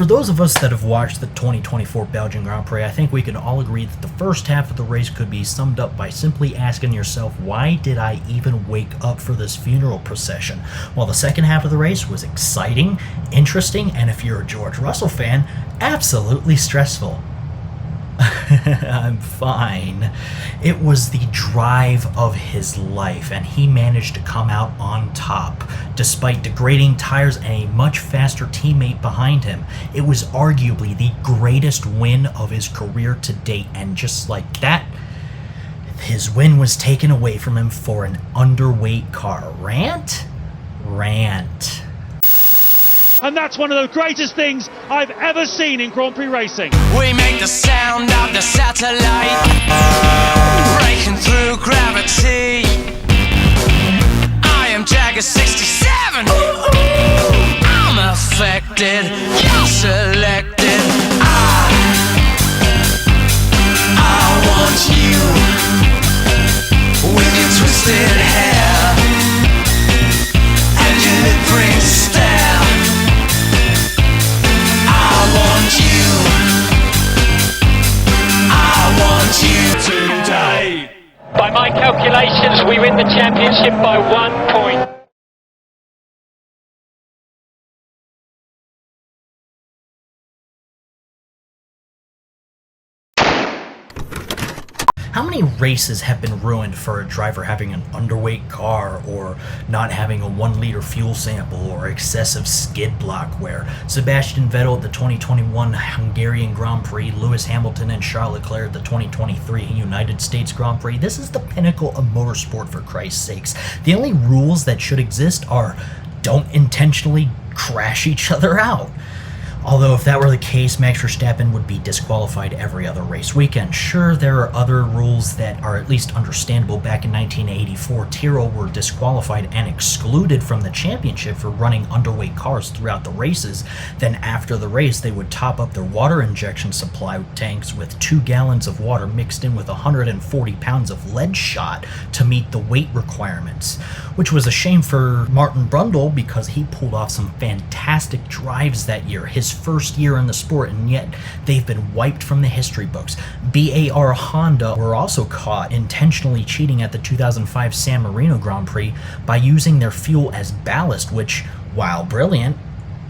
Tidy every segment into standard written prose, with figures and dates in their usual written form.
For those of us that have watched the 2024 Belgian Grand Prix, I think we can all agree that the first half of the race could be summed up by simply asking yourself, why did I even wake up for this funeral procession? While the second half of the race was exciting, interesting, and if you're a George Russell fan, absolutely stressful. I'm fine. It was the drive of his life, and he managed to come out on top, despite degrading tires and a much faster teammate behind him. It was arguably the greatest win of his career to date, and just like that, his win was taken away from him for an underweight car. Rant? Rant. And that's one of the greatest things I've ever seen in Grand Prix racing. We make the sound of the satellite, breaking through gravity. I am Jagger 67. I'm affected, you're selected. I want you with your twisted hair and your lip ring stare. Today. By my calculations, we win the championship by 1 point. How many races have been ruined for a driver having an underweight car, or not having a 1-liter fuel sample, or excessive skid block wear? Sebastian Vettel at the 2021 Hungarian Grand Prix, Lewis Hamilton and Charles Leclerc at the 2023 United States Grand Prix. This is the pinnacle of motorsport, for Christ's sakes. The only rules that should exist are don't intentionally crash each other out. Although if that were the case, Max Verstappen would be disqualified every other race weekend. Sure, there are other rules that are at least understandable. Back in 1984, Tyrrell were disqualified and excluded from the championship for running underweight cars throughout the races. Then after the race, they would top up their water injection supply tanks with 2 gallons of water mixed in with 140 pounds of lead shot to meet the weight requirements. Which was a shame for Martin Brundle, because he pulled off some fantastic drives that year. His first year in the sport, and yet they've been wiped from the history books. BAR Honda were also caught intentionally cheating at the 2005 San Marino Grand Prix by using their fuel as ballast, which, while brilliant,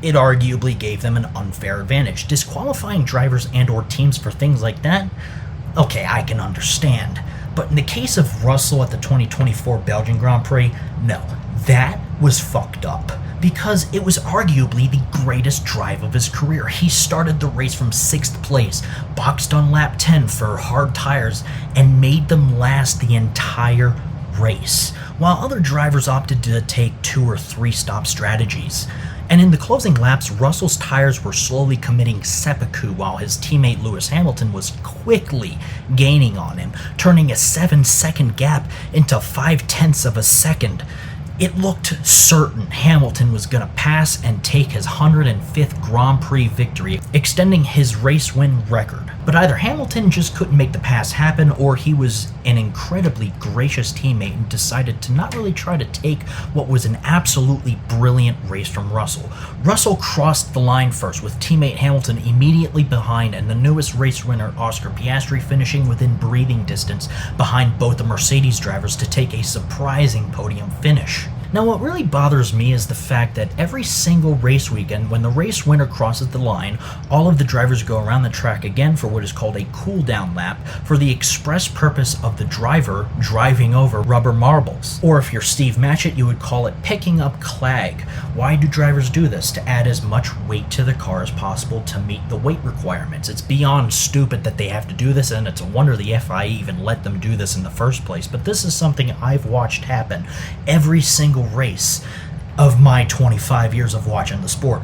it arguably gave them an unfair advantage. Disqualifying drivers and or teams for things like that? Okay, I can understand. But in the case of Russell at the 2024 Belgian Grand Prix, no, that was fucked up. Because it was arguably the greatest drive of his career. He started the race from 6th place, boxed on lap 10 for hard tires, and made them last the entire race, while other drivers opted to take 2 or 3 stop strategies. And in the closing laps, Russell's tires were slowly committing seppuku, while his teammate Lewis Hamilton was quickly gaining on him, turning a 7-second gap into 0.5 of a second. It looked certain Hamilton was going to pass and take his 105th Grand Prix victory, extending his race win record. But either Hamilton just couldn't make the pass happen, or he was an incredibly gracious teammate and decided to not really try to take what was an absolutely brilliant race from Russell. Russell crossed the line first, with teammate Hamilton immediately behind, and the newest race winner Oscar Piastri finishing within breathing distance behind both the Mercedes drivers to take a surprising podium finish. Now, what really bothers me is the fact that every single race weekend, when the race winner crosses the line, all of the drivers go around the track again for what is called a cool-down lap, for the express purpose of the driver driving over rubber marbles. Or if you're Steve Matchett, you would call it picking up clag. Why do drivers do this? To add as much weight to the car as possible to meet the weight requirements. It's beyond stupid that they have to do this, and it's a wonder the FIA even let them do this in the first place. But this is something I've watched happen every single race of my 25 years of watching the sport.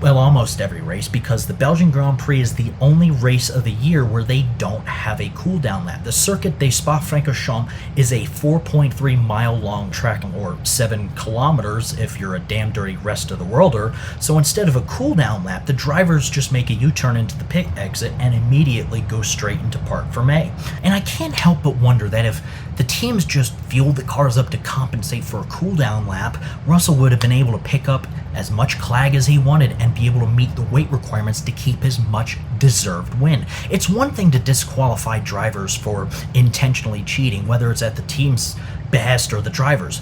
Well, almost every race, because the Belgian Grand Prix is the only race of the year where they don't have a cool-down lap. The Circuit des Spa-Francorchamps is a 4.3 mile long track, or 7 kilometers if you're a damn dirty rest of the worlder. So instead of a cool-down lap, the drivers just make a U-turn into the pit exit and immediately go straight into Parc Fermé. And I can't help but wonder that if the teams just fueled the cars up to compensate for a cool-down lap, Russell would have been able to pick up as much clag as he wanted and be able to meet the weight requirements to keep his much deserved win. It's one thing to disqualify drivers for intentionally cheating, whether it's at the team's behest or the driver's.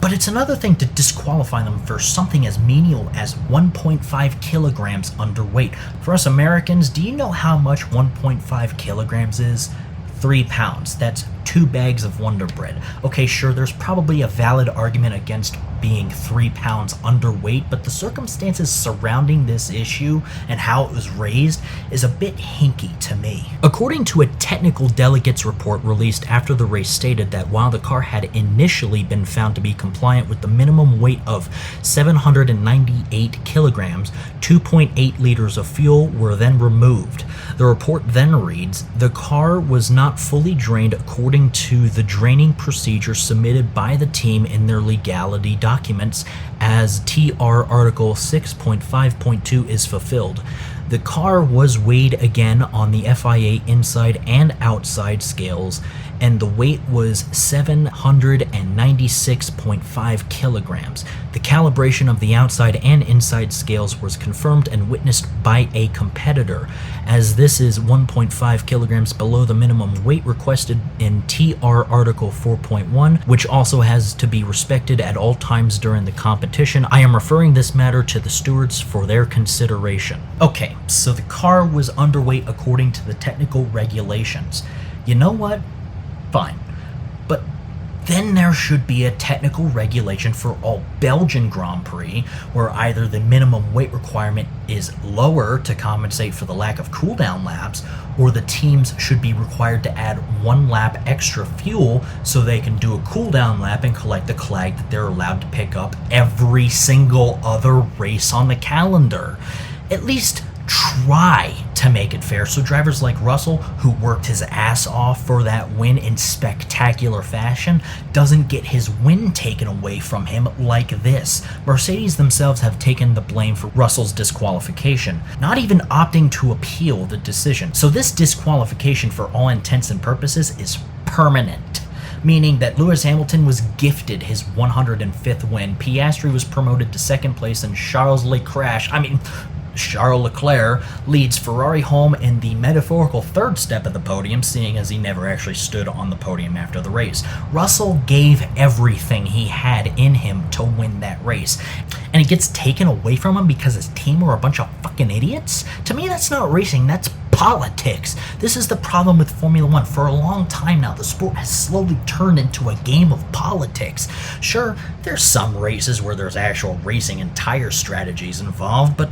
But it's another thing to disqualify them for something as menial as 1.5 kilograms underweight. For us Americans, do you know how much 1.5 kilograms is? 3 pounds. That's 2 bags of Wonder Bread. Okay, sure, there's probably a valid argument against being 3 pounds underweight, but the circumstances surrounding this issue and how it was raised is a bit hinky to me. According to a technical delegates report released after the race stated that while the car had initially been found to be compliant with the minimum weight of 798 kilograms, 2.8 liters of fuel were then removed. The report then reads, the car was not fully drained according to the draining procedure submitted by the team in their legality documents as TR Article 6.5.2 is fulfilled. The car was weighed again on the FIA inside and outside scales, and the weight was 796.5 kilograms. The calibration of the outside and inside scales was confirmed and witnessed by a competitor, as this is 1.5 kilograms below the minimum weight requested in TR Article 4.1, which also has to be respected at all times during the competition. I am referring this matter to the stewards for their consideration. Okay, so the car was underweight according to the technical regulations. You know what? Fine. But then there should be a technical regulation for all Belgian Grand Prix, where either the minimum weight requirement is lower to compensate for the lack of cooldown laps, or the teams should be required to add 1 lap extra fuel so they can do a cooldown lap and collect the clag that they're allowed to pick up every single other race on the calendar. At least try to make it fair so drivers like Russell, who worked his ass off for that win in spectacular fashion, doesn't get his win taken away from him like this. Mercedes themselves have taken the blame for Russell's disqualification, not even opting to appeal the decision. So this disqualification for all intents and purposes is permanent, meaning that Lewis Hamilton was gifted his 105th win, Piastri was promoted to second place, and Charles Leclerc leads Ferrari home in the metaphorical third step of the podium, seeing as he never actually stood on the podium after the race. Russell gave everything he had in him to win that race, and it gets taken away from him because his team were a bunch of fucking idiots? To me, that's not racing, that's politics. This is the problem with Formula One. For a long time now, the sport has slowly turned into a game of politics. Sure, there's some races where there's actual racing and tire strategies involved, but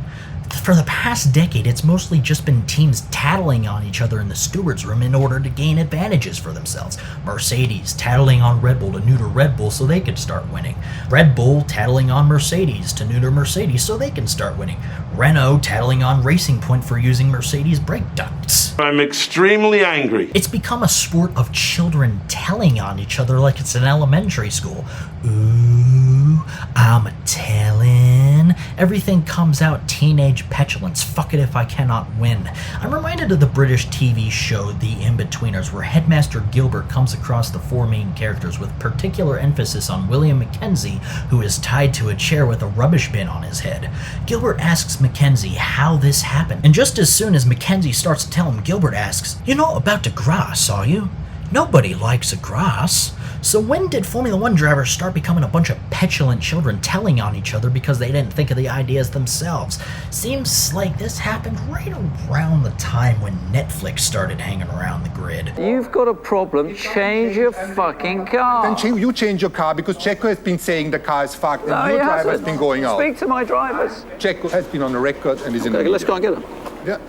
for the past decade, it's mostly just been teams tattling on each other in the stewards room in order to gain advantages for themselves. Mercedes tattling on Red Bull to neuter Red Bull so they could start winning. Red Bull tattling on Mercedes to neuter Mercedes so they can start winning. Renault tattling on Racing Point for using Mercedes brake ducts. I'm extremely angry. It's become a sport of children telling on each other like it's an elementary school. Ooh, I'm a tellin'. Everything comes out teenage petulance. Fuck it if I cannot win. I'm reminded of the British TV show The In-Betweeners, where Headmaster Gilbert comes across the 4 main characters with particular emphasis on William Mackenzie, who is tied to a chair with a rubbish bin on his head. Gilbert asks Mackenzie how this happened, and just as soon as Mackenzie starts to tell him, Gilbert asks, "You're not about to grass, are you? Nobody likes a grass." So when did Formula One drivers start becoming a bunch of petulant children telling on each other because they didn't think of the ideas themselves? Seems like this happened right around the time when Netflix started hanging around the grid. You've got a problem, change your fucking car. Then you change your car, because Checo has been saying the car is fucked and your driver has been going out. Speak to my drivers. Checo has been on the record and is in the Okay, let's go and get him. Yeah.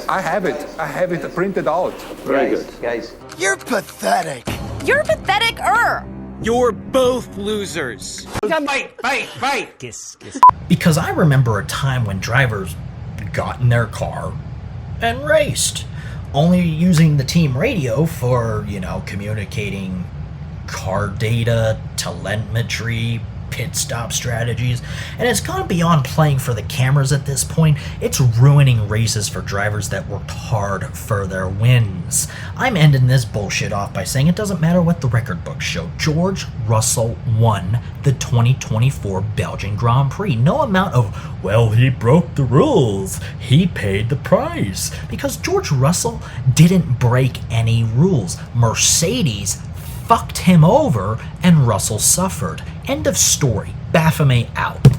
I have it printed out. Very good. Guys. You're pathetic. You're pathetic-er. You're both losers. Fight. Because I remember a time when drivers got in their car and raced, only using the team radio for, communicating car data, telemetry, pit stop strategies, and it's gone beyond playing for the cameras at this point. It's ruining races for drivers that worked hard for their wins. I'm ending this bullshit off by saying it doesn't matter what the record books show. George Russell won the 2024 Belgian Grand Prix. No amount of, well, he broke the rules, he paid the price, because George Russell didn't break any rules. Mercedes fucked him over and Russell suffered. End of story. Baphomet out.